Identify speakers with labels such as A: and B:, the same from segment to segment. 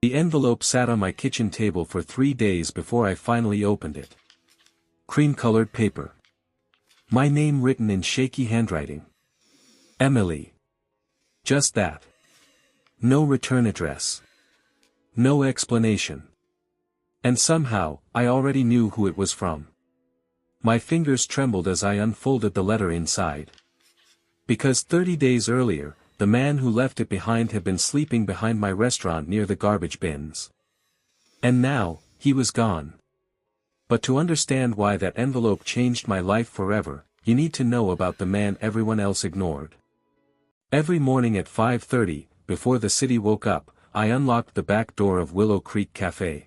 A: The envelope sat on my kitchen table for 3 days before I finally opened it. Cream-colored paper. My name written in shaky handwriting. Emily. Just that. No return address. No explanation. And somehow, I already knew who it was from. My fingers trembled as I unfolded the letter inside. Because 30 days earlier, the man who left it behind had been sleeping behind my restaurant near the garbage bins. And now, he was gone. But to understand why that envelope changed my life forever, you need to know about the man everyone else ignored. Every morning at 5:30, before the city woke up, I unlocked the back door of Willow Creek Cafe.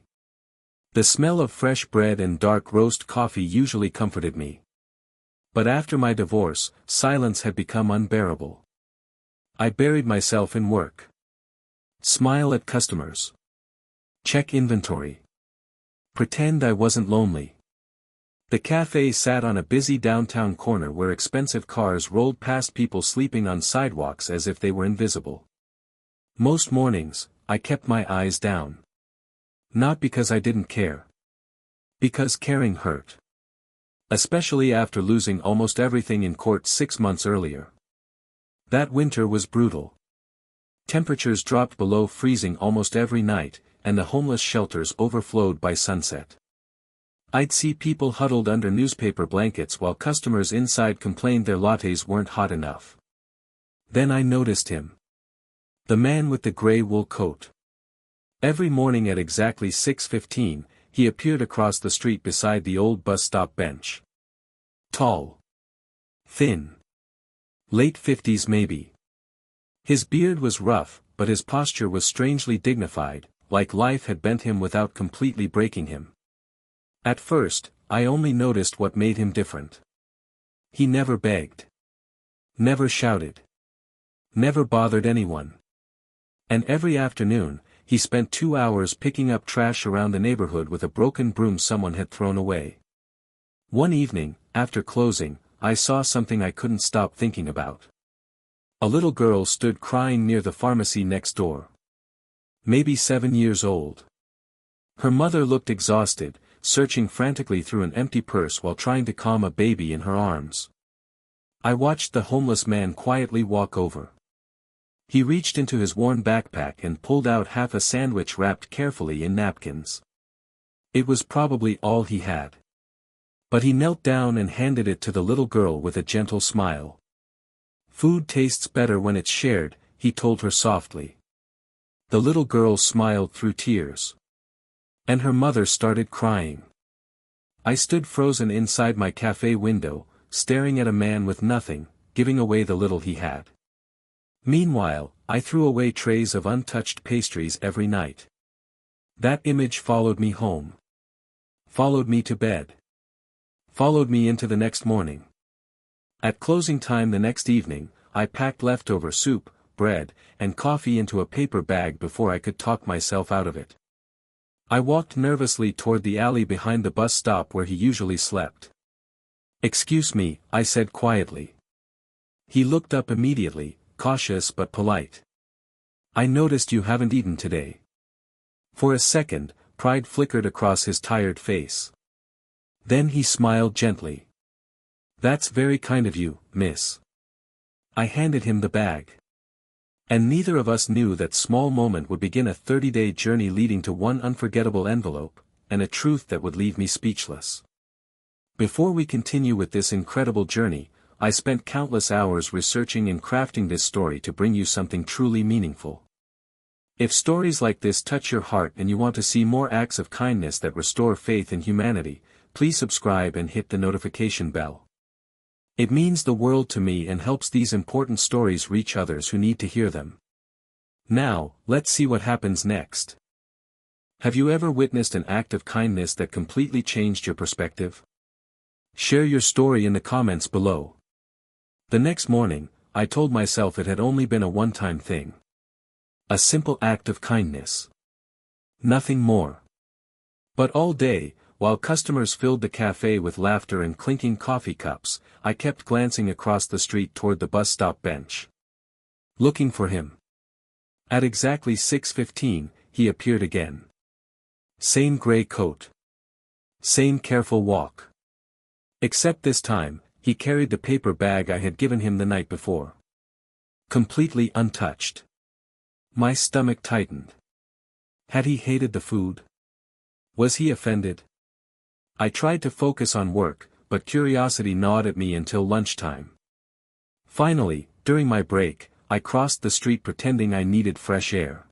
A: The smell of fresh bread and dark roast coffee usually comforted me. But after my divorce, silence had become unbearable. I buried myself in work. Smile at customers. Check inventory. Pretend I wasn't lonely. The cafe sat on a busy downtown corner where expensive cars rolled past people sleeping on sidewalks as if they were invisible. Most mornings, I kept my eyes down. Not because I didn't care. Because caring hurt. Especially after losing almost everything in court 6 months earlier. That winter was brutal. Temperatures dropped below freezing almost every night, and the homeless shelters overflowed by sunset. I'd see people huddled under newspaper blankets while customers inside complained their lattes weren't hot enough. Then I noticed him. The man with the gray wool coat. Every morning at exactly 6:15, he appeared across the street beside the old bus stop bench. Tall. Thin. Late 50s maybe. His beard was rough, but his posture was strangely dignified, like life had bent him without completely breaking him. At first, I only noticed what made him different. He never begged. Never shouted. Never bothered anyone. And every afternoon, he spent 2 hours picking up trash around the neighborhood with a broken broom someone had thrown away. One evening, after closing, I saw something I couldn't stop thinking about. A little girl stood crying near the pharmacy next door. Maybe 7 years old. Her mother looked exhausted, searching frantically through an empty purse while trying to calm a baby in her arms. I watched the homeless man quietly walk over. He reached into his worn backpack and pulled out half a sandwich wrapped carefully in napkins. It was probably all he had. But he knelt down and handed it to the little girl with a gentle smile. Food tastes better when it's shared, he told her softly. The little girl smiled through tears. And her mother started crying. I stood frozen inside my cafe window, staring at a man with nothing, giving away the little he had. Meanwhile, I threw away trays of untouched pastries every night. That image followed me home. Followed me to bed. Followed me into the next morning. At closing time the next evening, I packed leftover soup, bread, and coffee into a paper bag before I could talk myself out of it. I walked nervously toward the alley behind the bus stop where he usually slept. "Excuse me," I said quietly. He looked up immediately, cautious but polite. "I noticed you haven't eaten today." For a second, pride flickered across his tired face. Then he smiled gently. "That's very kind of you, miss." I handed him the bag. And neither of us knew that small moment would begin a 30-day journey leading to one unforgettable envelope, and a truth that would leave me speechless. Before we continue with this incredible journey, I spent countless hours researching and crafting this story to bring you something truly meaningful. If stories like this touch your heart and you want to see more acts of kindness that restore faith in humanity, please subscribe and hit the notification bell. It means the world to me and helps these important stories reach others who need to hear them. Now, let's see what happens next. Have you ever witnessed an act of kindness that completely changed your perspective? Share your story in the comments below. The next morning, I told myself it had only been a one-time thing. A simple act of kindness. Nothing more. But all day, while customers filled the cafe with laughter and clinking coffee cups, I kept glancing across the street toward the bus stop bench. Looking for him. At exactly 6:15, he appeared again. Same gray coat. Same careful walk. Except this time, he carried the paper bag I had given him the night before. Completely untouched. My stomach tightened. Had he hated the food? Was he offended? I tried to focus on work, but curiosity gnawed at me until lunchtime. Finally, during my break, I crossed the street pretending I needed fresh air.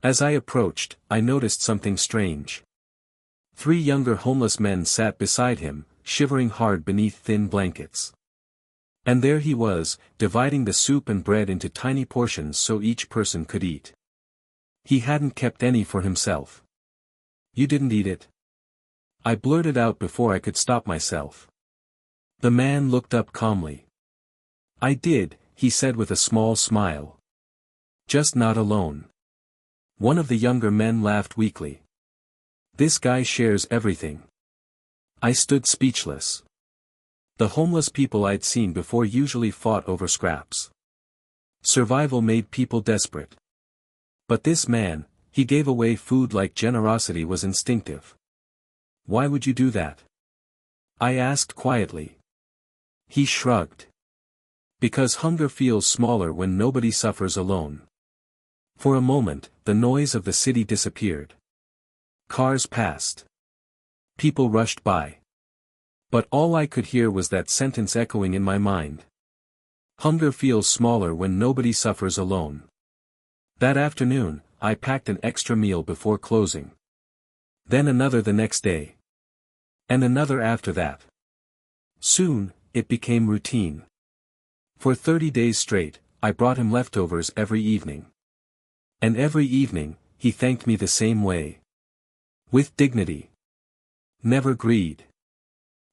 A: As I approached, I noticed something strange. 3 younger homeless men sat beside him, shivering hard beneath thin blankets. And there he was, dividing the soup and bread into tiny portions so each person could eat. He hadn't kept any for himself. "You didn't eat it?" I blurted out before I could stop myself. The man looked up calmly. "I did," he said with a small smile. "Just not alone." One of the younger men laughed weakly. "This guy shares everything." I stood speechless. The homeless people I'd seen before usually fought over scraps. Survival made people desperate. But this man, he gave away food like generosity was instinctive. "Why would you do that?" I asked quietly. He shrugged. "Because hunger feels smaller when nobody suffers alone." For a moment, the noise of the city disappeared. Cars passed. People rushed by. But all I could hear was that sentence echoing in my mind. Hunger feels smaller when nobody suffers alone. That afternoon, I packed an extra meal before closing. Then another the next day. And another after that. Soon, it became routine. For 30 days straight, I brought him leftovers every evening. And every evening, he thanked me the same way. With dignity. Never greed.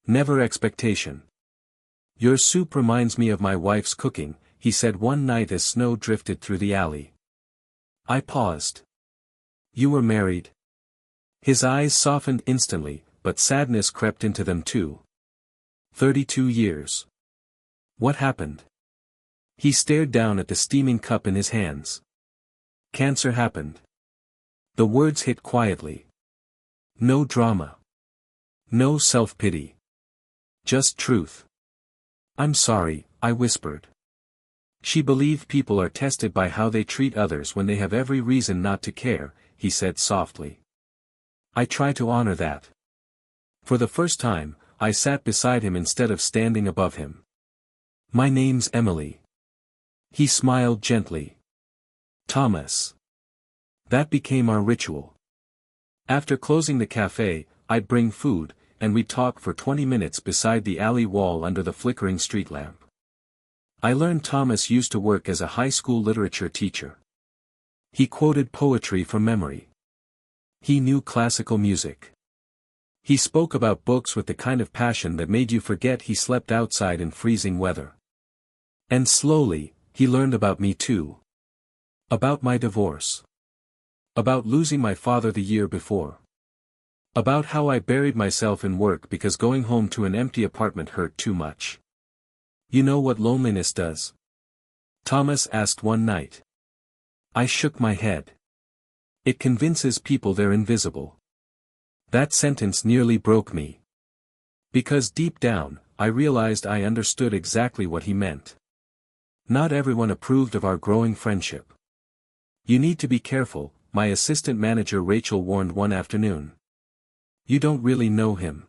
A: Never expectation. "Your soup reminds me of my wife's cooking," he said one night as snow drifted through the alley. I paused. "You were married?" His eyes softened instantly, but sadness crept into them too. 32 years. What happened? He stared down at the steaming cup in his hands. Cancer happened. The words hit quietly. No drama. No self-pity. Just truth. "I'm sorry," I whispered. "She believed people are tested by how they treat others when they have every reason not to care," he said softly. I try to honor that. For the first time, I sat beside him instead of standing above him. "My name's Emily." He smiled gently. "Thomas." That became our ritual. After closing the cafe, I'd bring food, and we'd talk for 20 minutes beside the alley wall under the flickering street lamp. I learned Thomas used to work as a high school literature teacher. He quoted poetry from memory. He knew classical music. He spoke about books with the kind of passion that made you forget he slept outside in freezing weather. And slowly, he learned about me too. About my divorce. About losing my father the year before. About how I buried myself in work because going home to an empty apartment hurt too much. "You know what loneliness does?" Thomas asked one night. I shook my head. "It convinces people they're invisible." That sentence nearly broke me. Because deep down, I realized I understood exactly what he meant. Not everyone approved of our growing friendship. "You need to be careful," my assistant manager Rachel warned one afternoon. "You don't really know him."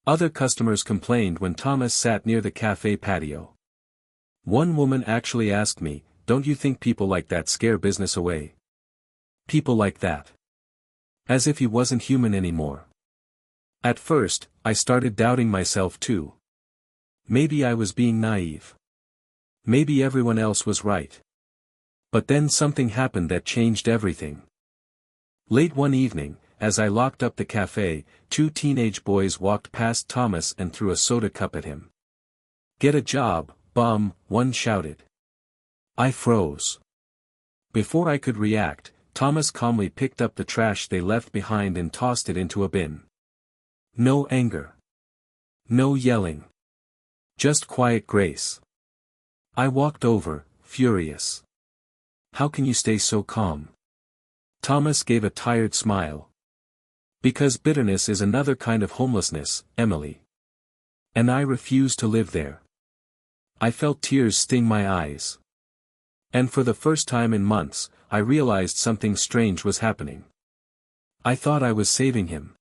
A: Other customers complained when Thomas sat near the cafe patio. One woman actually asked me, "Don't you think people like that scare business away?" People like that. As if he wasn't human anymore. At first, I started doubting myself too. Maybe I was being naive. Maybe everyone else was right. But then something happened that changed everything. Late one evening, as I locked up the cafe, 2 teenage boys walked past Thomas and threw a soda cup at him. "Get a job, bum," one shouted. I froze. Before I could react, Thomas calmly picked up the trash they left behind and tossed it into a bin. No anger. No yelling. Just quiet grace. I walked over, furious. "How can you stay so calm?" Thomas gave a tired smile. Because bitterness is another kind of homelessness, Emily. And I refuse to live there. I felt tears sting my eyes. And for the first time in months, I realized something strange was happening. I thought I was saving him.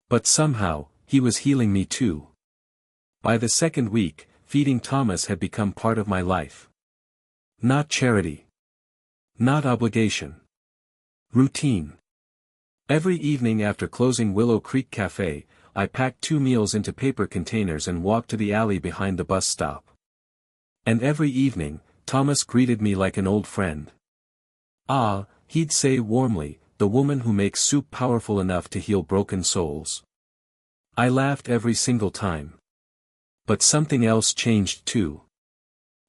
A: But somehow, he was healing me too. By the second week, feeding Thomas had become part of my life. Not charity. Not obligation. Routine. Every evening after closing Willow Creek Cafe, I packed 2 meals into paper containers and walked to the alley behind the bus stop. And every evening, Thomas greeted me like an old friend. Ah, he'd say warmly, the woman who makes soup powerful enough to heal broken souls. I laughed every single time. But something else changed too.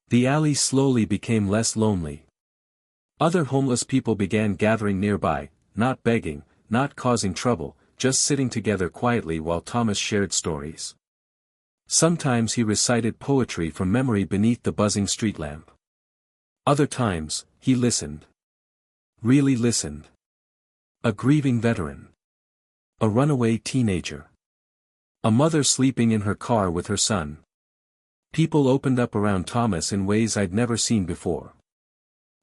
A: The alley slowly became less lonely. Other homeless people began gathering nearby, not begging, not causing trouble, just sitting together quietly while Thomas shared stories. Sometimes he recited poetry from memory beneath the buzzing street lamp. Other times, he listened. Really listened. A grieving veteran. A runaway teenager. A mother sleeping in her car with her son. People opened up around Thomas in ways I'd never seen before.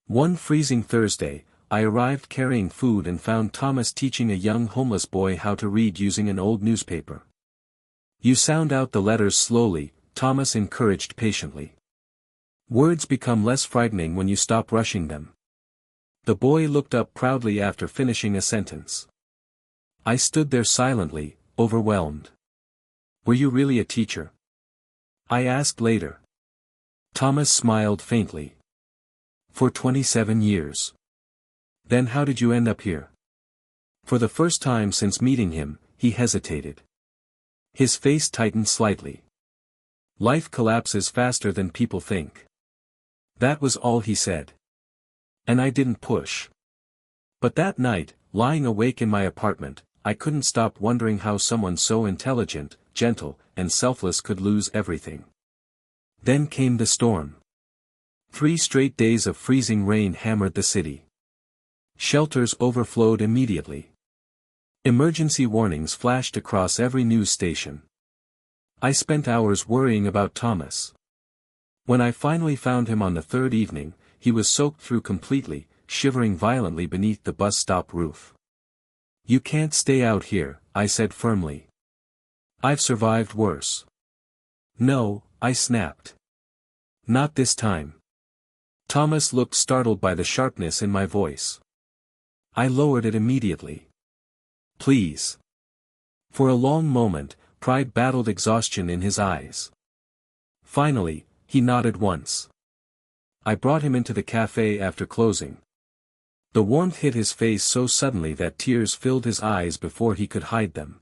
A: One freezing Thursday, I arrived carrying food and found Thomas teaching a young homeless boy how to read using an old newspaper. You sound out the letters slowly, Thomas encouraged patiently. Words become less frightening when you stop rushing them. The boy looked up proudly after finishing a sentence. I stood there silently, overwhelmed. Were you really a teacher? I asked later. Thomas smiled faintly. For 27 years. Then how did you end up here? For the first time since meeting him, he hesitated. His face tightened slightly. Life collapses faster than people think. That was all he said. And I didn't push. But that night, lying awake in my apartment, I couldn't stop wondering how someone so intelligent, gentle, and selfless could lose everything. Then came the storm. 3 straight days of freezing rain hammered the city. Shelters overflowed immediately. Emergency warnings flashed across every news station. I spent hours worrying about Thomas. When I finally found him on the 3rd evening, he was soaked through completely, shivering violently beneath the bus stop roof. You can't stay out here, I said firmly. I've survived worse. No, I snapped. Not this time. Thomas looked startled by the sharpness in my voice. I lowered it immediately. Please. For a long moment, pride battled exhaustion in his eyes. Finally, he nodded once. I brought him into the cafe after closing. The warmth hit his face so suddenly that tears filled his eyes before he could hide them.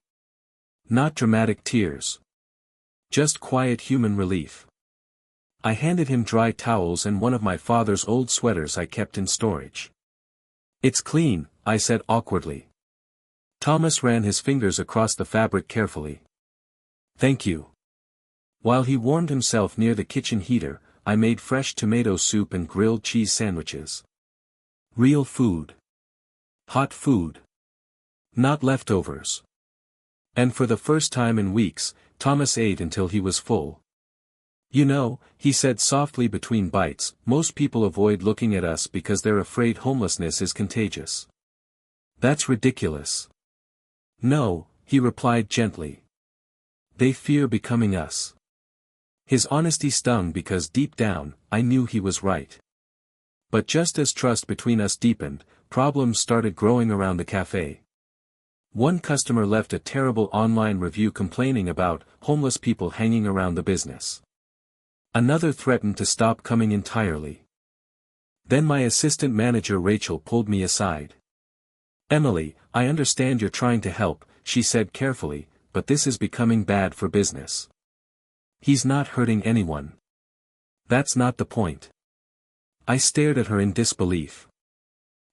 A: Not dramatic tears. Just quiet human relief. I handed him dry towels and one of my father's old sweaters I kept in storage. It's clean, I said awkwardly. Thomas ran his fingers across the fabric carefully. Thank you. While he warmed himself near the kitchen heater, I made fresh tomato soup and grilled cheese sandwiches. Real food. Hot food. Not leftovers. And for the first time in weeks, Thomas ate until he was full. You know, he said softly between bites, most people avoid looking at us because they're afraid homelessness is contagious. That's ridiculous. No, he replied gently. They fear becoming us. His honesty stung because deep down, I knew he was right. But just as trust between us deepened, problems started growing around the cafe. One customer left a terrible online review complaining about homeless people hanging around the business. Another threatened to stop coming entirely. Then my assistant manager Rachel pulled me aside. Emily, I understand you're trying to help, she said carefully, but this is becoming bad for business. He's not hurting anyone. That's not the point. I stared at her in disbelief.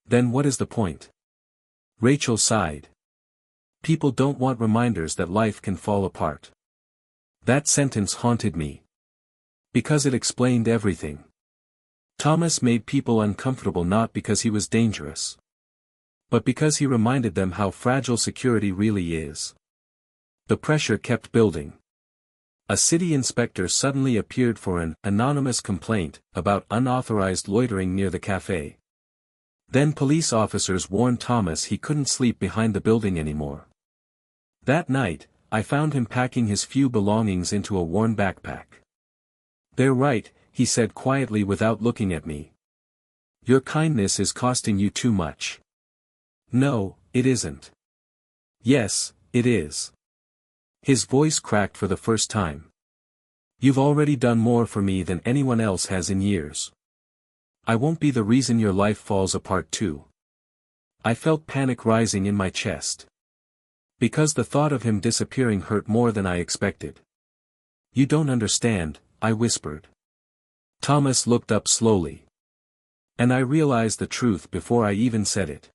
A: Then what is the point? Rachel sighed. People don't want reminders that life can fall apart. That sentence haunted me. Because it explained everything. Thomas made people uncomfortable not because he was dangerous. but because he reminded them how fragile security really is. The pressure kept building. A city inspector suddenly appeared for an anonymous complaint about unauthorized loitering near the cafe. Then police officers warned Thomas he couldn't sleep behind the building anymore. That night, I found him packing his few belongings into a worn backpack. "They're right," he said quietly without looking at me. "Your kindness is costing you too much." "No, it isn't." "Yes, it is." His voice cracked for the first time. "You've already done more for me than anyone else has in years. I won't be the reason your life falls apart too." I felt panic rising in my chest. Because the thought of him disappearing hurt more than I expected. "You don't understand," I whispered. Thomas looked up slowly. And I realized the truth before I even said it.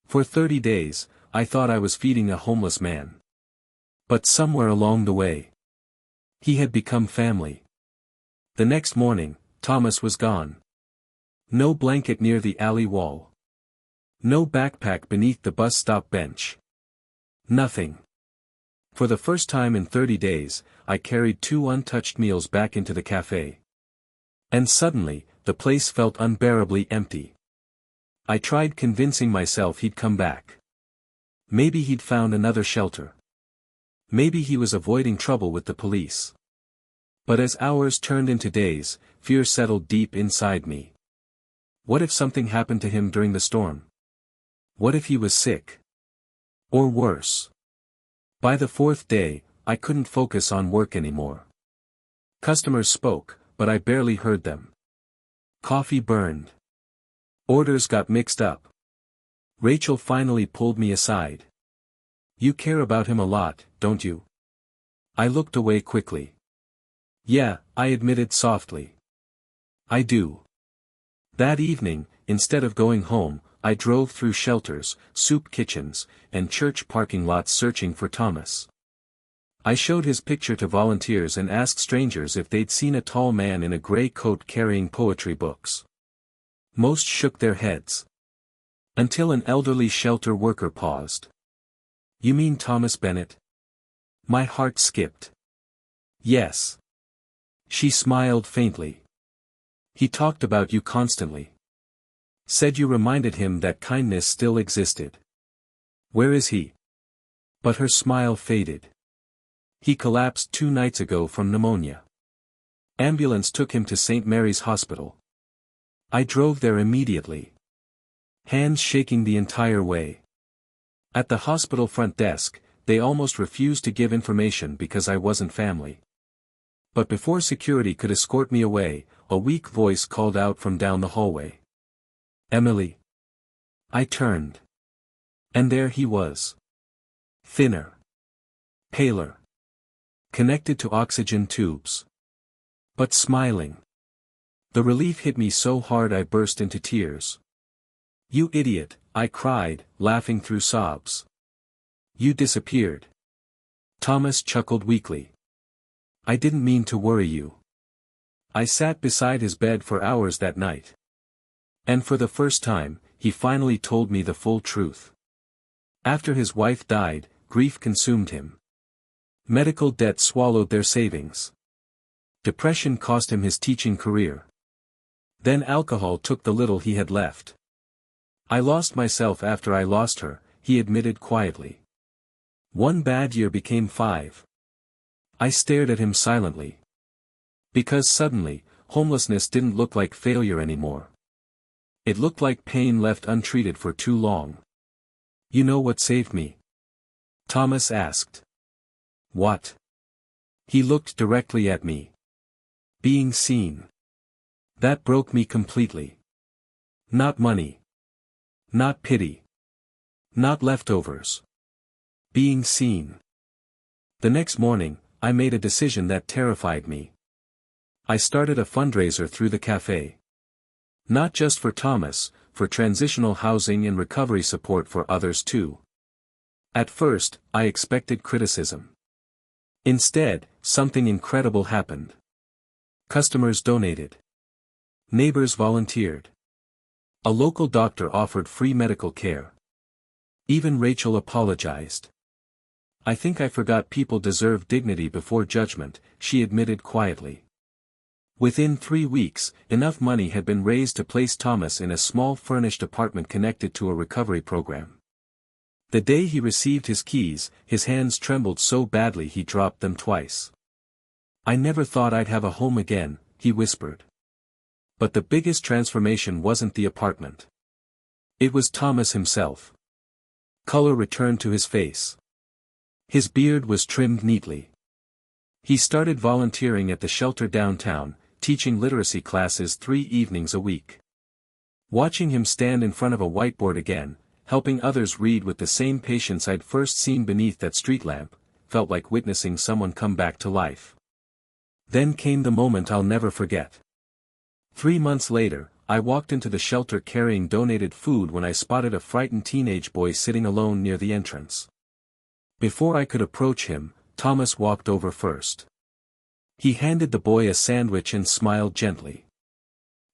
A: For 30 days, I thought I was feeding a homeless man. But somewhere along the way, he had become family. The next morning, Thomas was gone. No blanket near the alley wall. No backpack beneath the bus stop bench. Nothing. For the first time in 30 days, I carried 2 untouched meals back into the cafe. And suddenly, the place felt unbearably empty. I tried convincing myself he'd come back. Maybe he'd found another shelter. Maybe he was avoiding trouble with the police. But as hours turned into days, fear settled deep inside me. What if something happened to him during the storm? What if he was sick? Or worse? By the 4th day, I couldn't focus on work anymore. Customers spoke, but I barely heard them. Coffee burned. Orders got mixed up. Rachel finally pulled me aside. "You care about him a lot, don't you?" I looked away quickly. "Yeah," I admitted softly. "I do." That evening, instead of going home, I drove through shelters, soup kitchens, and church parking lots searching for Thomas. I showed his picture to volunteers and asked strangers if they'd seen a tall man in a gray coat carrying poetry books. Most shook their heads. Until an elderly shelter worker paused. "You mean Thomas Bennett?" My heart skipped. "Yes." She smiled faintly. "He talked about you constantly. Said you reminded him that kindness still existed. Where is he?" But her smile faded. "He collapsed 2 nights ago from pneumonia. Ambulance took him to St. Mary's Hospital. I drove there immediately. Hands shaking the entire way. At the hospital front desk, they almost refused to give information because I wasn't family. But before security could escort me away, a weak voice called out from down the hallway. "Emily." I turned. And there he was. Thinner. Paler. Connected to oxygen tubes. But smiling. The relief hit me so hard I burst into tears. "You idiot," I cried, laughing through sobs. "You disappeared." Thomas chuckled weakly. "I didn't mean to worry you." I sat beside his bed for hours that night. And for the first time, he finally told me the full truth. After his wife died, grief consumed him. Medical debt swallowed their savings. Depression cost him his teaching career. Then alcohol took the little he had left. "I lost myself after I lost her," he admitted quietly. "One bad year became 5. I stared at him silently. Because suddenly, homelessness didn't look like failure anymore. It looked like pain left untreated for too long. "You know what saved me?" Thomas asked. "What?" He looked directly at me. "Being seen. That broke me completely. Not money. Not pity. Not leftovers. Being seen." The next morning, I made a decision that terrified me. I started a fundraiser through the cafe. Not just for Thomas, for transitional housing and recovery support for others too. At first, I expected criticism. Instead, something incredible happened. Customers donated. Neighbors volunteered. A local doctor offered free medical care. Even Rachel apologized. "I think I forgot people deserve dignity before judgment," she admitted quietly. Within 3 weeks, enough money had been raised to place Thomas in a small furnished apartment connected to a recovery program. The day he received his keys, his hands trembled so badly he dropped them twice. "I never thought I'd have a home again," he whispered. But the biggest transformation wasn't the apartment. It was Thomas himself. Color returned to his face. His beard was trimmed neatly. He started volunteering at the shelter downtown, teaching literacy classes 3 evenings a week. Watching him stand in front of a whiteboard again, helping others read with the same patience I'd first seen beneath that street lamp, felt like witnessing someone come back to life. Then came the moment I'll never forget. 3 months later, I walked into the shelter carrying donated food when I spotted a frightened teenage boy sitting alone near the entrance. Before I could approach him, Thomas walked over first. He handed the boy a sandwich and smiled gently.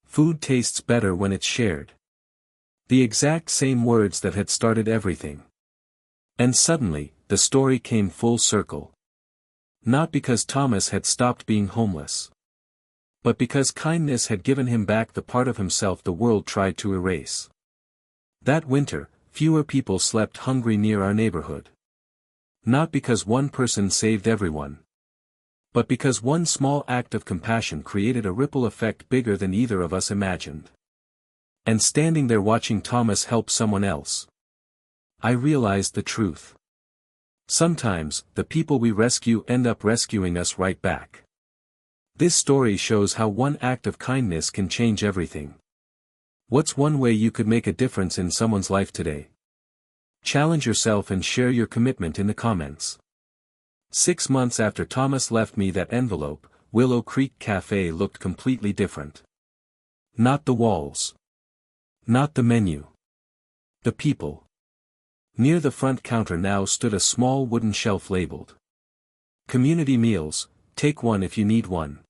A: "Food tastes better when it's shared." The exact same words that had started everything. And suddenly, the story came full circle. Not because Thomas had stopped being homeless, but because kindness had given him back the part of himself the world tried to erase. That winter, fewer people slept hungry near our neighborhood. Not because one person saved everyone, but because one small act of compassion created a ripple effect bigger than either of us imagined. And standing there watching Thomas help someone else, I realized the truth. Sometimes, the people we rescue end up rescuing us right back. This story shows how one act of kindness can change everything. What's one way you could make a difference in someone's life today? Challenge yourself and share your commitment in the comments. 6 months after Thomas left me that envelope, Willow Creek Cafe looked completely different. Not the walls. Not the menu. The people. Near the front counter now stood a small wooden shelf labeled "Community Meals, take one if you need one."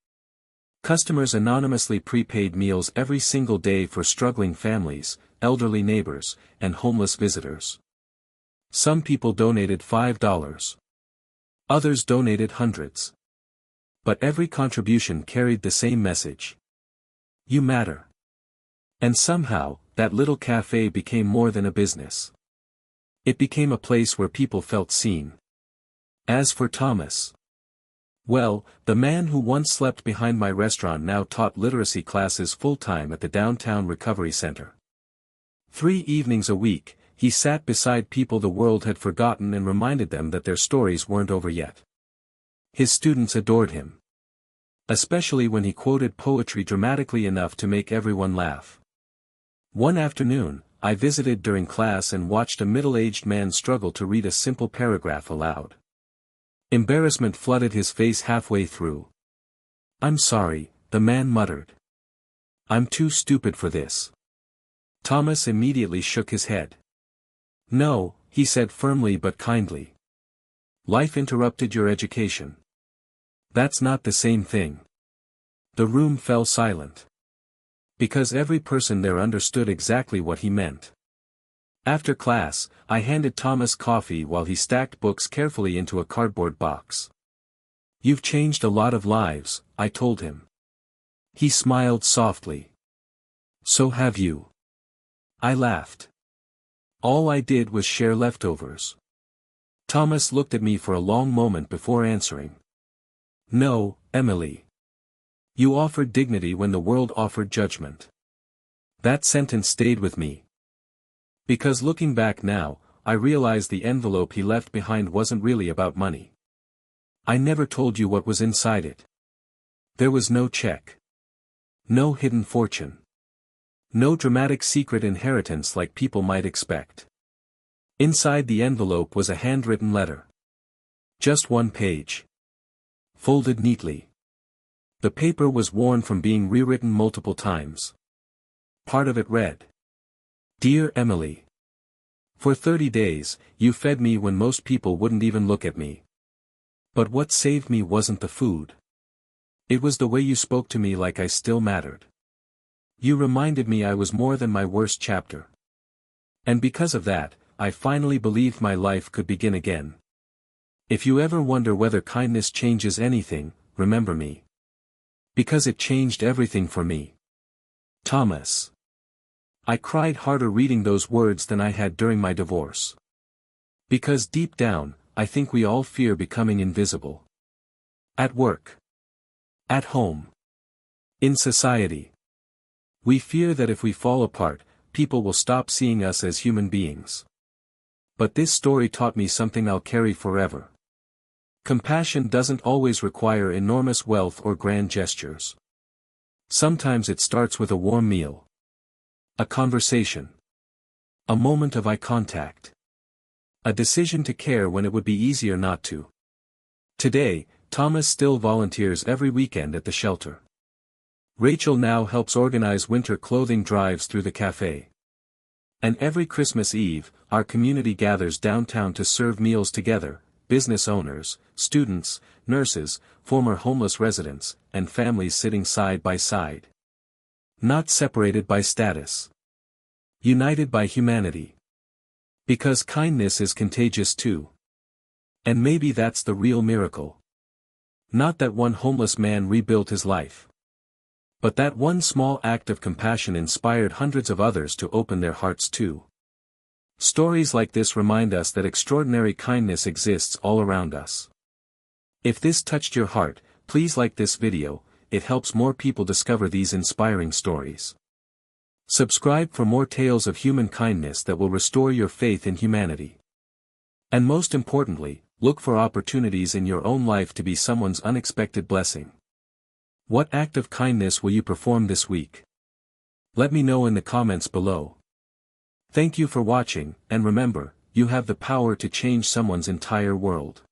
A: Customers anonymously prepaid meals every single day for struggling families, elderly neighbors, and homeless visitors. Some people donated $5. Others donated hundreds. But every contribution carried the same message. You matter. And somehow, that little cafe became more than a business. It became a place where people felt seen. As for Thomas, well, the man who once slept behind my restaurant now taught literacy classes full-time at the downtown recovery center. 3 evenings a week, he sat beside people the world had forgotten and reminded them that their stories weren't over yet. His students adored him. Especially when he quoted poetry dramatically enough to make everyone laugh. One afternoon, I visited during class and watched a middle-aged man struggle to read a simple paragraph aloud. Embarrassment flooded his face halfway through. "I'm sorry," the man muttered. "I'm too stupid for this." Thomas immediately shook his head. "No," he said firmly but kindly. "Life interrupted your education. That's not the same thing." The room fell silent. Because every person there understood exactly what he meant. After class, I handed Thomas coffee while he stacked books carefully into a cardboard box. "You've changed a lot of lives," I told him. He smiled softly. "So have you." I laughed. All I did was share leftovers. Thomas looked at me for a long moment before answering. "No, Emily. You offered dignity when the world offered judgment." That sentence stayed with me. Because looking back now, I realize the envelope he left behind wasn't really about money. I never told you what was inside it. There was no check. No hidden fortune. No dramatic secret inheritance like people might expect. Inside the envelope was a handwritten letter. Just 1 page. Folded neatly. The paper was worn from being rewritten multiple times. Part of it read, "Dear Emily. For 30 days, you fed me when most people wouldn't even look at me. But what saved me wasn't the food. It was the way you spoke to me like I still mattered. You reminded me I was more than my worst chapter. And because of that, I finally believed my life could begin again. If you ever wonder whether kindness changes anything, remember me. Because it changed everything for me. Thomas. I cried harder reading those words than I had during my divorce. Because deep down, I think we all fear becoming invisible. At work. At home. In society. We fear that if we fall apart, people will stop seeing us as human beings. But this story taught me something I'll carry forever. Compassion doesn't always require enormous wealth or grand gestures. Sometimes it starts with a warm meal. A conversation. A moment of eye contact. A decision to care when it would be easier not to. Today, Thomas still volunteers every weekend at the shelter. Rachel now helps organize winter clothing drives through the cafe. And every Christmas Eve, our community gathers downtown to serve meals together, business owners, students, nurses, former homeless residents, and families sitting side by side. Not separated by status. United by humanity. Because kindness is contagious too. And maybe that's the real miracle. Not that one homeless man rebuilt his life. But that one small act of compassion inspired hundreds of others to open their hearts too. Stories like this remind us that extraordinary kindness exists all around us. If this touched your heart, please like this video, it helps more people discover these inspiring stories. Subscribe for more tales of human kindness that will restore your faith in humanity. And most importantly, look for opportunities in your own life to be someone's unexpected blessing. What act of kindness will you perform this week? Let me know in the comments below. Thank you for watching, and remember, you have the power to change someone's entire world.